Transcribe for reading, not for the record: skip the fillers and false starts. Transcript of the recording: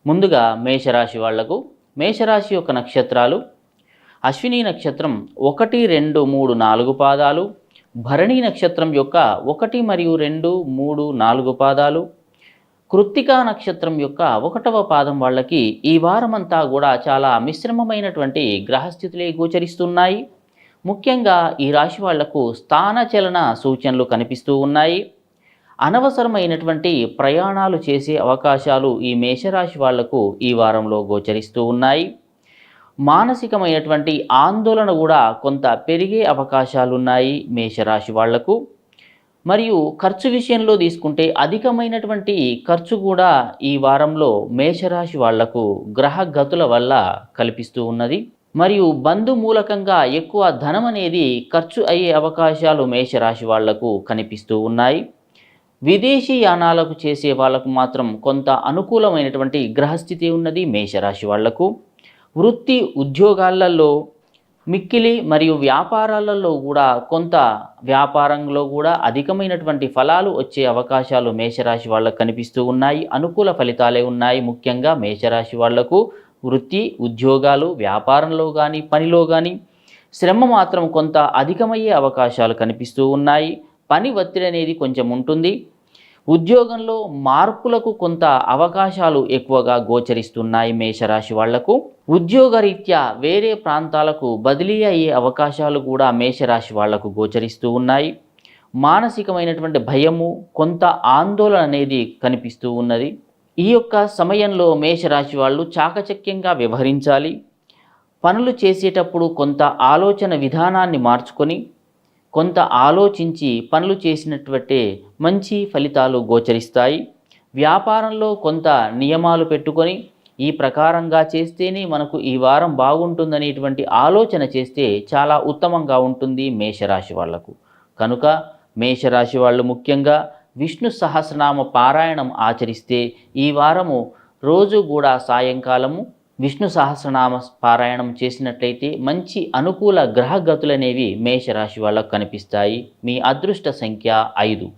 ముందుగా మేషరాశి వాళ్లకు మేషరాశి యొక్క నక్షత్రాలు అశ్విని నక్షత్రం 1, 2, 3, 4 పాదాలు, భరణి నక్షత్రం యొక్క 1 మరియు 2, 3, 4 పాదాలు, కృత్తికా నక్షత్రం యొక్క 1వ పాదం వాళ్ళకి ఈ వారమంతా కూడా చాలా మిశ్రమమైనటువంటి గ్రహస్థితులే గోచరిస్తున్నాయి. ముఖ్యంగా ఈ రాశి వాళ్లకు స్థానచలన సూచనలు కనిపిస్తూ ఉన్నాయి. అనవసరమైనటువంటి ప్రయాణాలు చేసే అవకాశాలు ఈ మేషరాశి వాళ్లకు ఈ వారంలో గోచరిస్తూ ఉన్నాయి. మానసికమైనటువంటి ఆందోళన కూడా కొంత పెరిగే అవకాశాలున్నాయి మేషరాశి వాళ్లకు. మరియు ఖర్చు విషయంలో తీసుకుంటే అధికమైనటువంటి ఖర్చు కూడా ఈ వారంలో మేషరాశి వాళ్లకు గ్రహగతుల వల్ల కల్పిస్తూ ఉన్నది. మరియు బంధుమూలకంగా ఎక్కువ ధనం అనేది ఖర్చు అయ్యే అవకాశాలు మేషరాశి వాళ్లకు కనిపిస్తూ ఉన్నాయి. విదేశీ యానాలకు చేసే వాళ్ళకు మాత్రం కొంత అనుకూలమైనటువంటి గ్రహస్థితి ఉన్నది మేషరాశి వాళ్లకు. వృత్తి ఉద్యోగాలలో మిక్కిలి మరియు వ్యాపారాలలో కూడా కొంత వ్యాపారంలో కూడా అధికమైనటువంటి ఫలాలు వచ్చే అవకాశాలు మేషరాశి వాళ్ళకు కనిపిస్తూ ఉన్నాయి. అనుకూల ఫలితాలే ఉన్నాయి. ముఖ్యంగా మేషరాశి వాళ్లకు వృత్తి ఉద్యోగాలు వ్యాపారంలో కానీ పనిలో కానీ శ్రమ మాత్రం కొంత అధికమయ్యే అవకాశాలు కనిపిస్తూ ఉన్నాయి. పని ఒత్తిడి అనేది కొంచెం ఉంటుంది. ఉద్యోగంలో మార్పులకు కొంత అవకాశాలు ఎక్కువగా గోచరిస్తున్నాయి మేషరాశి వాళ్లకు. ఉద్యోగరీత్యా వేరే ప్రాంతాలకు బదిలీ అయ్యే అవకాశాలు కూడా మేషరాశి వాళ్లకు గోచరిస్తూ ఉన్నాయి. మానసికమైనటువంటి భయము కొంత ఆందోళన అనేది కనిపిస్తూ ఉన్నది. ఈ యొక్క సమయంలో మేషరాశి వాళ్ళు చాకచక్యంగా వ్యవహరించాలి. పనులు చేసేటప్పుడు కొంత ఆలోచన విధానాన్ని మార్చుకొని కొంత ఆలోచించి పనులు చేసినట్టే మంచి ఫలితాలు గోచరిస్తాయి. వ్యాపారంలో కొంత నియమాలు పెట్టుకొని ఈ ప్రకారంగా చేస్తేనే మనకు ఈ వారం బాగుంటుందనేటువంటి ఆలోచన చేస్తే చాలా ఉత్తమంగా ఉంటుంది మేషరాశి వాళ్లకు. కనుక మేషరాశి వాళ్ళు ముఖ్యంగా విష్ణు సహస్రనామ పారాయణం ఆచరిస్తే ఈ వారము రోజు కూడా సాయంకాలము విష్ణు సహస్రనామ పారాయణం చేసినట్లయితే మంచి అనుకూల గ్రహగతులనేవి మేషరాశి వాళ్ళకు కనిపిస్తాయి. మీ అదృష్ట సంఖ్య 5.